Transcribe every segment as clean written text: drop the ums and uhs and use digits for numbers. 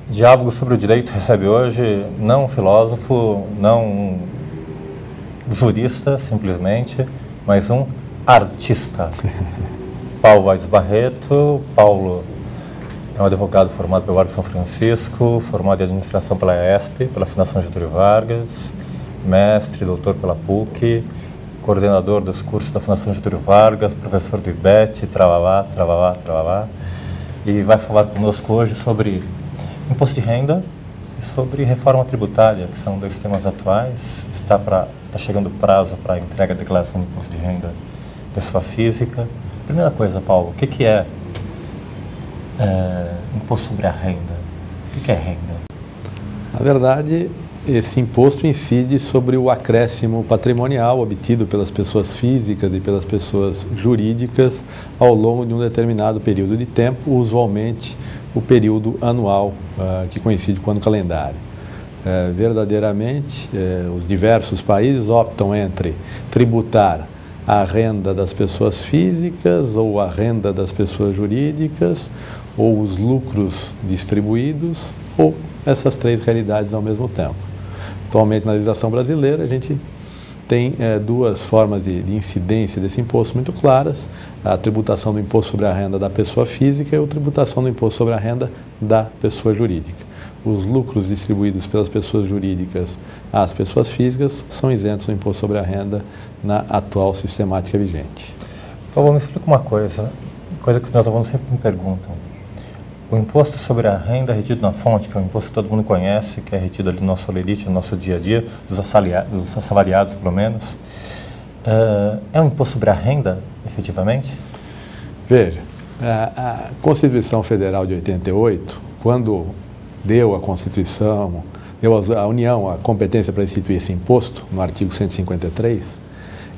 Diálogo sobre o Direito recebe hoje não um filósofo, não um jurista, simplesmente, mas um artista. Paulo Aires Barreto. Paulo é um advogado formado pelo Largo São Francisco, formado em administração pela ESP, pela Fundação Getúlio Vargas, mestre, doutor pela PUC, coordenador dos cursos da Fundação Getúlio Vargas, professor do IBET, tralalá, e vai falar conosco hoje sobre imposto de renda e sobre reforma tributária, que são dois temas atuais. Está chegando o prazo para a entrega da declaração de imposto de renda pessoa física. Primeira coisa, Paulo, o que é imposto sobre a renda? O que é renda? Na verdade, esse imposto incide sobre o acréscimo patrimonial obtido pelas pessoas físicas e pelas pessoas jurídicas ao longo de um determinado período de tempo, usualmente o período anual, que coincide com o ano calendário. Verdadeiramente, os diversos países optam entre tributar a renda das pessoas físicas ou a renda das pessoas jurídicas ou os lucros distribuídos ou essas três realidades ao mesmo tempo. Atualmente, na legislação brasileira, a gente tem duas formas de incidência desse imposto muito claras: a tributação do imposto sobre a renda da pessoa física e a tributação do imposto sobre a renda da pessoa jurídica. Os lucros distribuídos pelas pessoas jurídicas às pessoas físicas são isentos do imposto sobre a renda na atual sistemática vigente. Paulo, me explica uma coisa que os meus alunos sempre me perguntam. O imposto sobre a renda retido na fonte, que é um imposto que todo mundo conhece, que é retido ali no nosso lerite, no nosso dia a dia, dos assalariados pelo menos, é um imposto sobre a renda, efetivamente? Veja, a Constituição Federal de 88, quando deu à Constituição, deu à União a competência para instituir esse imposto, no artigo 153,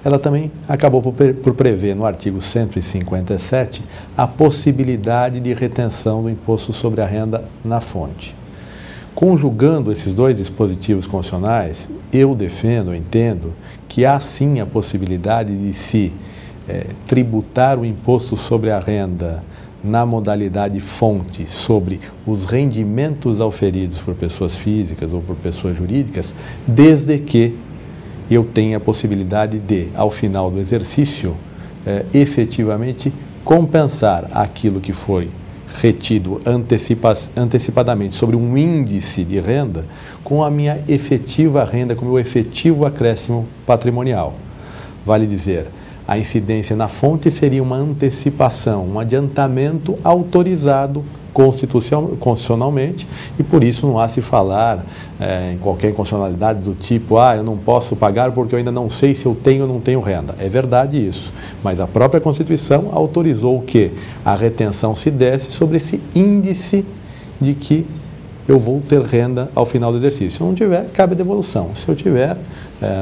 ela também acabou por prever, no artigo 157, a possibilidade de retenção do imposto sobre a renda na fonte. Conjugando esses dois dispositivos constitucionais, eu entendo que há sim a possibilidade de se tributar o imposto sobre a renda na modalidade fonte sobre os rendimentos auferidos por pessoas físicas ou por pessoas jurídicas, desde que eu tenho a possibilidade de, ao final do exercício, efetivamente compensar aquilo que foi retido antecipadamente sobre um índice de renda com a minha efetiva renda, com o meu efetivo acréscimo patrimonial. Vale dizer, a incidência na fonte seria uma antecipação, um adiantamento autorizado constitucionalmente, e por isso não há se falar em qualquer inconstitucionalidade do tipo, eu não posso pagar porque eu ainda não sei se eu tenho ou não tenho renda. É verdade isso, mas a própria Constituição autorizou que a retenção se desse sobre esse índice de que eu vou ter renda ao final do exercício. Se eu não tiver, cabe a devolução. Se eu tiver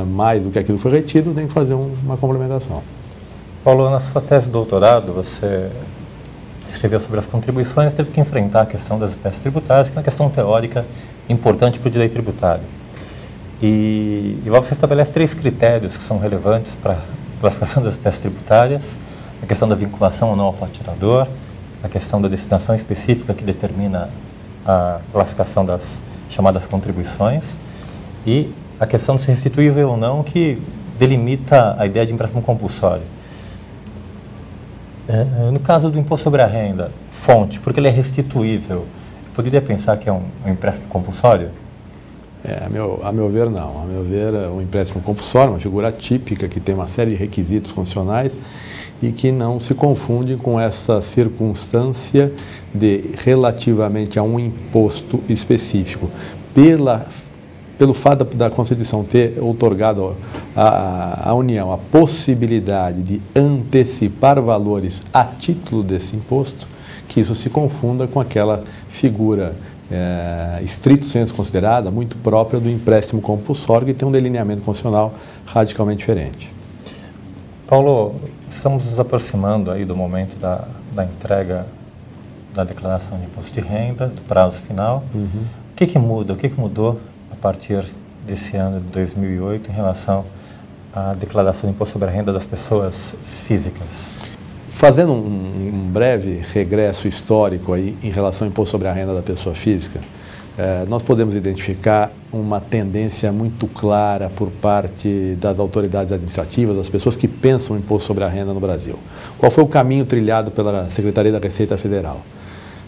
mais do que aquilo que foi retido, eu tenho que fazer uma complementação. Paulo, na sua tese de doutorado, você escreveu sobre as contribuições, teve que enfrentar a questão das espécies tributárias, que é uma questão teórica importante para o direito tributário. E você estabelece 3 critérios que são relevantes para a classificação das espécies tributárias: a questão da vinculação ou não ao faturador, a questão da destinação específica que determina a classificação das chamadas contribuições e a questão de ser restituível ou não, que delimita a ideia de empréstimo compulsório. No caso do imposto sobre a renda, fonte, porque ele é restituível, poderia pensar que é um empréstimo compulsório? A meu ver, não. A meu ver, o empréstimo compulsório é uma figura típica que tem uma série de requisitos constitucionais e que não se confunde com essa circunstância de, relativamente a um imposto específico, pelo fato da Constituição ter outorgado à União a possibilidade de antecipar valores a título desse imposto, que isso se confunda com aquela figura estrito senso considerada, muito própria do empréstimo compulsório, que tem um delineamento constitucional radicalmente diferente. Paulo, estamos nos aproximando aí do momento da entrega da declaração de imposto de renda, do prazo final. Uhum. O que muda, o que mudou a partir desse ano de 2008 em relação à declaração de imposto sobre a renda das pessoas físicas? Fazendo um breve regresso histórico aí em relação ao imposto sobre a renda da pessoa física, nós podemos identificar uma tendência muito clara por parte das autoridades administrativas, das pessoas que pensam o imposto sobre a renda no Brasil. Qual foi o caminho trilhado pela Secretaria da Receita Federal?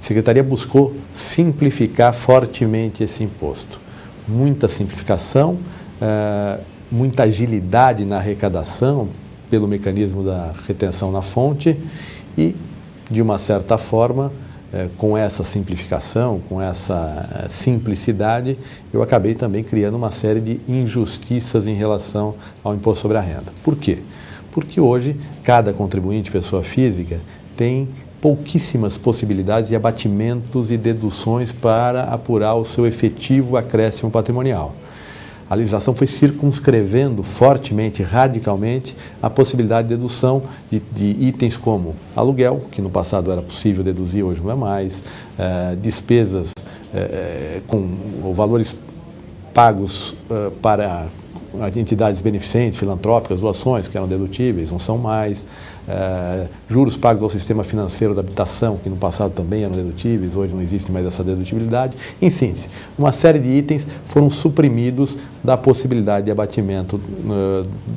A Secretaria buscou simplificar fortemente esse imposto. Muita simplificação, muita agilidade na arrecadação pelo mecanismo da retenção na fonte e, de uma certa forma, com essa simplificação, com essa simplicidade, eu acabei também criando uma série de injustiças em relação ao imposto sobre a renda. Por quê? Porque hoje cada contribuinte, pessoa física, tem pouquíssimas possibilidades de abatimentos e deduções para apurar o seu efetivo acréscimo patrimonial. A legislação foi circunscrevendo fortemente, radicalmente, a possibilidade de dedução de itens como aluguel, que no passado era possível deduzir, hoje não é mais, despesas com valores pagos para entidades beneficentes, filantrópicas, doações, que eram dedutíveis, não são mais, juros pagos ao sistema financeiro da habitação, que no passado também eram dedutíveis, hoje não existe mais essa dedutibilidade. Em síntese, uma série de itens foram suprimidos da possibilidade de abatimento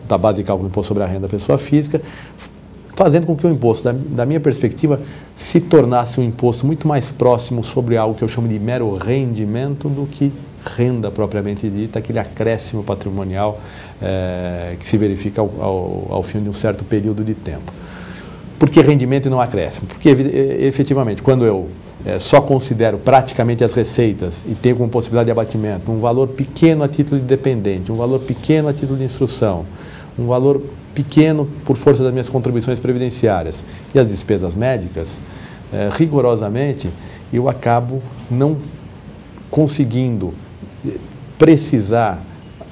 da base de cálculo do imposto sobre a renda da pessoa física, fazendo com que o imposto, da minha perspectiva, se tornasse um imposto muito mais próximo sobre algo que eu chamo de mero rendimento do que renda propriamente dita, aquele acréscimo patrimonial que se verifica ao fim de um certo período de tempo. Por que rendimento e não acréscimo? Porque, efetivamente, quando eu só considero praticamente as receitas e tenho como possibilidade de abatimento um valor pequeno a título de dependente, um valor pequeno a título de instrução, um valor pequeno por força das minhas contribuições previdenciárias e as despesas médicas, rigorosamente, eu acabo não conseguindo precisar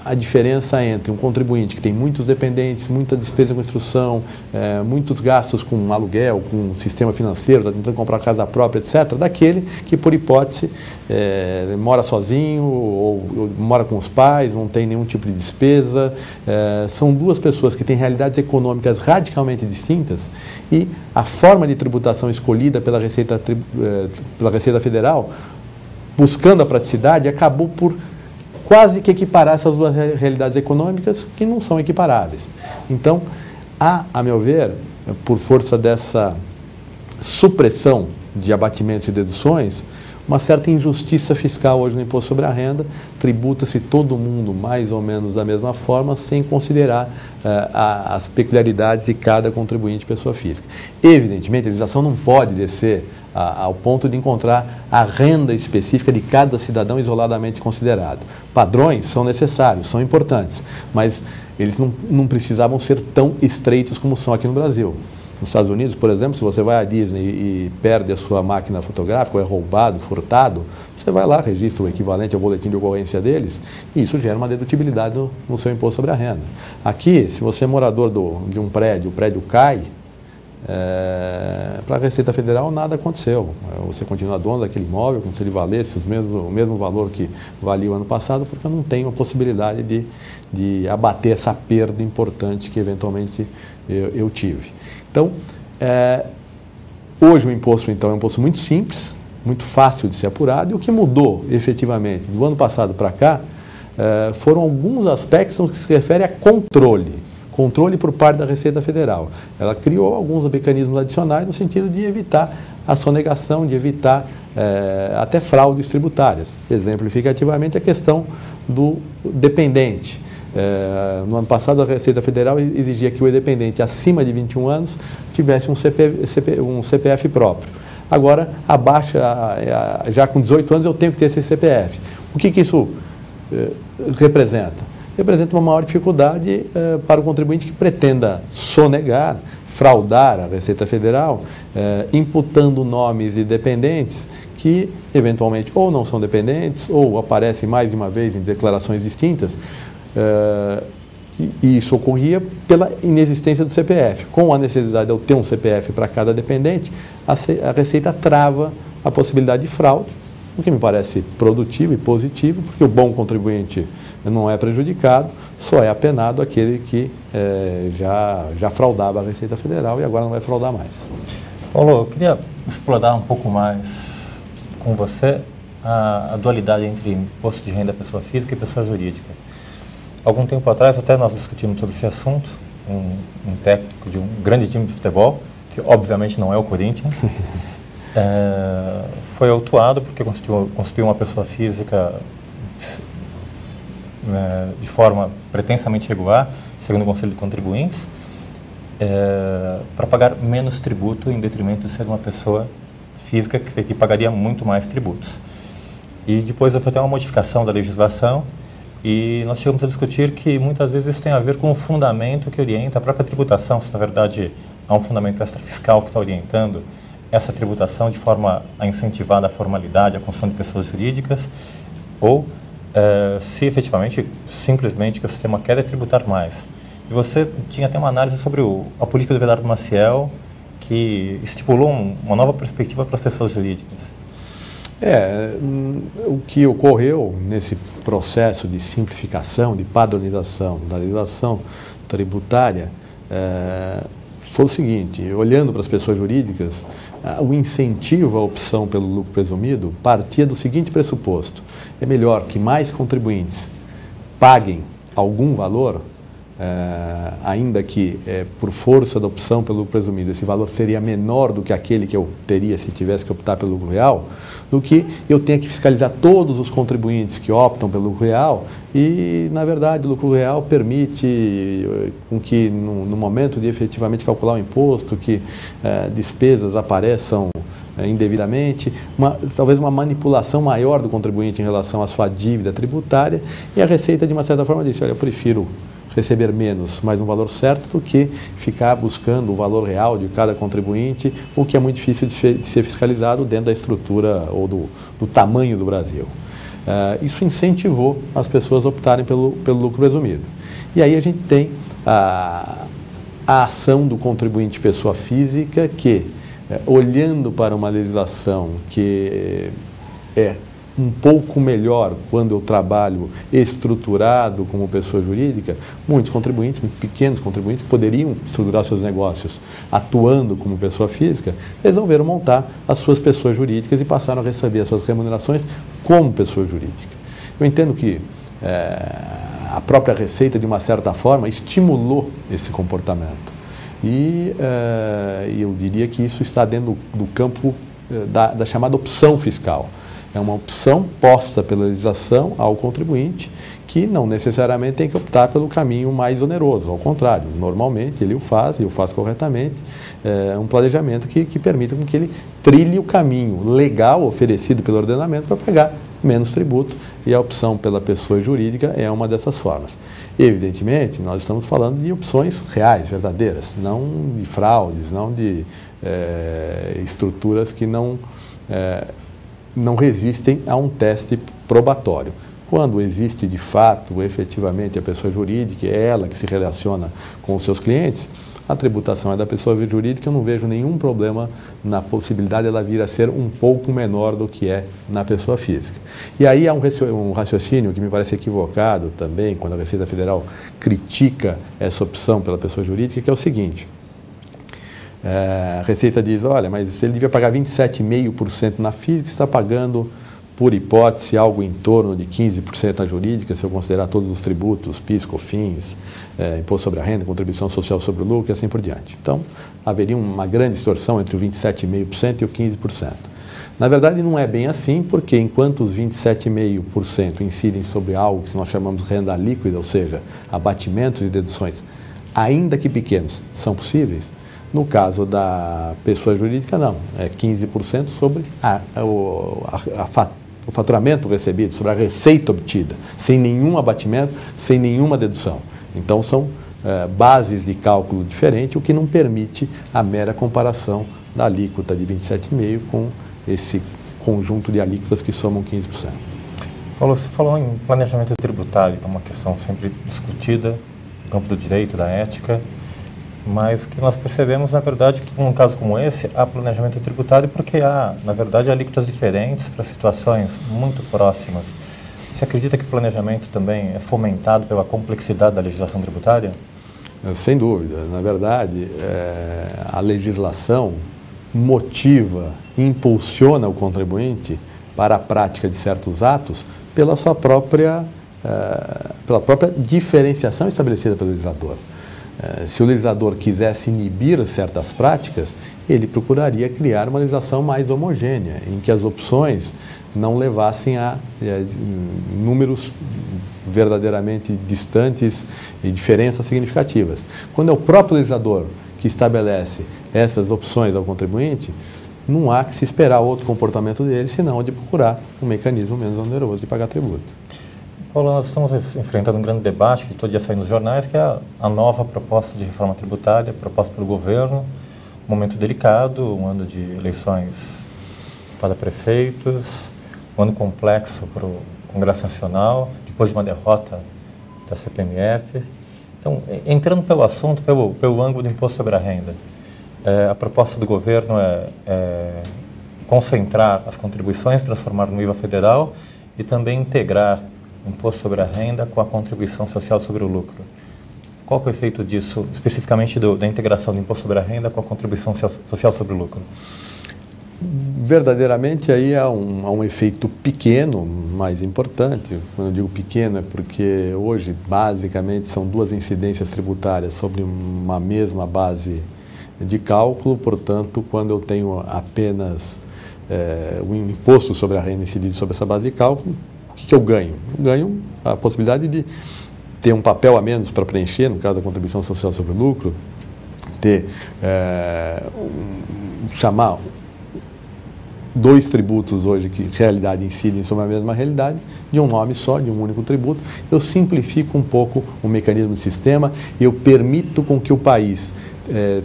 a diferença entre um contribuinte que tem muitos dependentes, muita despesa com instrução, muitos gastos com aluguel, com sistema financeiro, está tentando comprar casa própria, etc., daquele que, por hipótese, mora sozinho ou mora com os pais, não tem nenhum tipo de despesa. São duas pessoas que têm realidades econômicas radicalmente distintas e a forma de tributação escolhida pela Receita Federal, buscando a praticidade, acabou por quase que equiparar essas duas realidades econômicas que não são equiparáveis. Então, há, a meu ver, por força dessa supressão de abatimentos e deduções, uma certa injustiça fiscal hoje no imposto sobre a renda. Tributa-se todo mundo mais ou menos da mesma forma, sem considerar as peculiaridades de cada contribuinte pessoa física. Evidentemente, a legislação não pode descer ao ponto de encontrar a renda específica de cada cidadão isoladamente considerado. Padrões são necessários, são importantes, mas eles não precisavam ser tão estreitos como são aqui no Brasil. Nos Estados Unidos, por exemplo, se você vai à Disney e perde a sua máquina fotográfica, ou é roubado, furtado, você vai lá, registra o equivalente ao boletim de ocorrência deles, e isso gera uma dedutibilidade no seu imposto sobre a renda. Aqui, se você é morador de um prédio, o prédio cai, para a Receita Federal nada aconteceu. Você continua dono daquele imóvel como se ele valesse o mesmo valor que valia o ano passado, porque eu não tenho a possibilidade de abater essa perda importante que eventualmente eu tive. Então, hoje o imposto então é um imposto muito simples, muito fácil de ser apurado, e o que mudou efetivamente do ano passado para cá foram alguns aspectos no que se refere a controle por parte da Receita Federal. Ela criou alguns mecanismos adicionais no sentido de evitar a sonegação, de evitar até fraudes tributárias. Exemplificativamente, a questão do dependente. No ano passado, a Receita Federal exigia que o dependente acima de 21 anos tivesse um CPF próprio. Agora, abaixo, já com 18 anos, eu tenho que ter esse CPF. O que isso representa? representa uma maior dificuldade para o contribuinte que pretenda sonegar, fraudar a Receita Federal, imputando nomes de dependentes que, eventualmente, ou não são dependentes, ou aparecem mais de uma vez em declarações distintas, e isso ocorria pela inexistência do CPF. Com a necessidade de eu ter um CPF para cada dependente, a Receita trava a possibilidade de fraude, o que me parece produtivo e positivo, porque o bom contribuinte não é prejudicado, só é apenado aquele que já fraudava a Receita Federal e agora não vai fraudar mais. Paulo, eu queria explorar um pouco mais com você a dualidade entre imposto de renda pessoa física e pessoa jurídica. Algum tempo atrás, até nós discutimos sobre esse assunto, um técnico de um grande time de futebol, que obviamente não é o Corinthians, foi autuado porque constituiu uma pessoa física de forma pretensamente irregular, segundo o Conselho de Contribuintes, para pagar menos tributo em detrimento de ser uma pessoa física que pagaria muito mais tributos. E depois houve até uma modificação da legislação e nós chegamos a discutir que muitas vezes isso tem a ver com o fundamento que orienta a própria tributação, se na verdade há um fundamento extrafiscal que está orientando essa tributação de forma a incentivar a formalidade, a construção de pessoas jurídicas, ou se efetivamente, simplesmente, que o sistema quer tributar mais. E você tinha até uma análise sobre a política do Everardo Maciel, que estipulou uma nova perspectiva para as pessoas jurídicas. O que ocorreu nesse processo de simplificação, de padronização da legislação tributária, foi o seguinte: olhando para as pessoas jurídicas, o incentivo à opção pelo lucro presumido partia do seguinte pressuposto: é melhor que mais contribuintes paguem algum valor, ainda que por força da opção pelo lucro presumido esse valor seria menor do que aquele que eu teria se tivesse que optar pelo lucro real, do que eu tenha que fiscalizar todos os contribuintes que optam pelo lucro real e, na verdade, o lucro real permite com que, no momento de efetivamente calcular o imposto, que despesas apareçam indevidamente, talvez uma manipulação maior do contribuinte em relação à sua dívida tributária, e a Receita, de uma certa forma, disse: olha, eu prefiro receber menos, mas um valor certo, do que ficar buscando o valor real de cada contribuinte, o que é muito difícil de ser fiscalizado dentro da estrutura ou do tamanho do Brasil. Isso incentivou as pessoas a optarem pelo lucro presumido. E aí a gente tem a ação do contribuinte pessoa física que, olhando para uma legislação que é um pouco melhor quando eu trabalho estruturado como pessoa jurídica, muitos contribuintes, muitos pequenos contribuintes que poderiam estruturar seus negócios atuando como pessoa física, resolveram montar as suas pessoas jurídicas e passaram a receber as suas remunerações como pessoa jurídica. Eu entendo que a própria Receita, de uma certa forma, estimulou esse comportamento. E eu diria que isso está dentro do campo da chamada opção fiscal. É uma opção posta pela legislação ao contribuinte, que não necessariamente tem que optar pelo caminho mais oneroso. Ao contrário, normalmente ele o faz, e o faz corretamente, um planejamento que permita com que ele trilhe o caminho legal oferecido pelo ordenamento para pagar menos tributo, e a opção pela pessoa jurídica é uma dessas formas. Evidentemente, nós estamos falando de opções reais, verdadeiras, não de fraudes, não de estruturas que não resistem a um teste probatório. Quando existe de fato, efetivamente, a pessoa jurídica, é ela que se relaciona com os seus clientes, a tributação é da pessoa jurídica, eu não vejo nenhum problema na possibilidade de ela vir a ser um pouco menor do que é na pessoa física. E aí há um raciocínio que me parece equivocado também, quando a Receita Federal critica essa opção pela pessoa jurídica, que é o seguinte: a Receita diz: olha, mas ele devia pagar 27,5% na física, está pagando, por hipótese, algo em torno de 15% na jurídica, se eu considerar todos os tributos, PIS, COFINS, Imposto sobre a Renda, Contribuição Social sobre o Lucro e assim por diante. Então, haveria uma grande distorção entre o 27,5% e o 15%. Na verdade, não é bem assim, porque enquanto os 27,5% incidem sobre algo que nós chamamos de renda líquida, ou seja, abatimentos e deduções, ainda que pequenos, são possíveis, no caso da pessoa jurídica, não. É 15% sobre a o faturamento recebido, sobre a receita obtida, sem nenhum abatimento, sem nenhuma dedução. Então, são bases de cálculo diferentes, o que não permite a mera comparação da alíquota de 27,5% com esse conjunto de alíquotas que somam 15%. Paulo, você falou em planejamento tributário, que é uma questão sempre discutida no campo do direito, da ética, mas que nós percebemos, na verdade, que num caso como esse, há planejamento tributário porque há, na verdade, alíquotas diferentes para situações muito próximas. Você acredita que o planejamento também é fomentado pela complexidade da legislação tributária? Sem dúvida. Na verdade, a legislação motiva, impulsiona o contribuinte para a prática de certos atos pela própria diferenciação estabelecida pelo legislador. Se o legislador quisesse inibir certas práticas, ele procuraria criar uma legislação mais homogênea, em que as opções não levassem a números verdadeiramente distantes e diferenças significativas. Quando é o próprio legislador que estabelece essas opções ao contribuinte, não há que se esperar outro comportamento dele, senão de procurar um mecanismo menos oneroso de pagar tributo. Paulo, nós estamos enfrentando um grande debate que todo dia sai nos jornais, que é a nova proposta de reforma tributária, proposta pelo governo, um momento delicado, um ano de eleições para prefeitos, um ano complexo para o Congresso Nacional, depois de uma derrota da CPMF. Então, entrando pelo assunto, pelo ângulo do imposto sobre a renda, a proposta do governo é concentrar as contribuições, transformar no IVA federal e também integrar o imposto sobre a renda com a contribuição social sobre o lucro. Qual é o efeito disso, especificamente da integração do imposto sobre a renda com a contribuição social sobre o lucro? Verdadeiramente aí há um efeito pequeno, mas importante. Quando eu digo pequeno é porque hoje basicamente são duas incidências tributárias sobre uma mesma base de cálculo, portanto, quando eu tenho apenas o imposto sobre a renda incidido sobre essa base de cálculo, o que eu ganho? Eu ganho a possibilidade de ter um papel a menos para preencher, no caso da contribuição social sobre o lucro, chamar dois tributos hoje que realidade incidem sobre a mesma realidade, de um nome só, de um único tributo. Eu simplifico um pouco o mecanismo do sistema e eu permito com que o país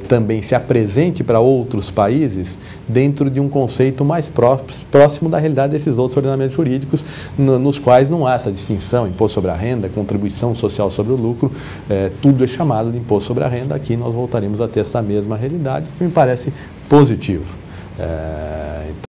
também se apresente para outros países dentro de um conceito mais próximo da realidade desses outros ordenamentos jurídicos, nos quais não há essa distinção, imposto sobre a renda, contribuição social sobre o lucro, tudo é chamado de imposto sobre a renda. Aqui nós voltaremos a ter essa mesma realidade, que me parece positivo.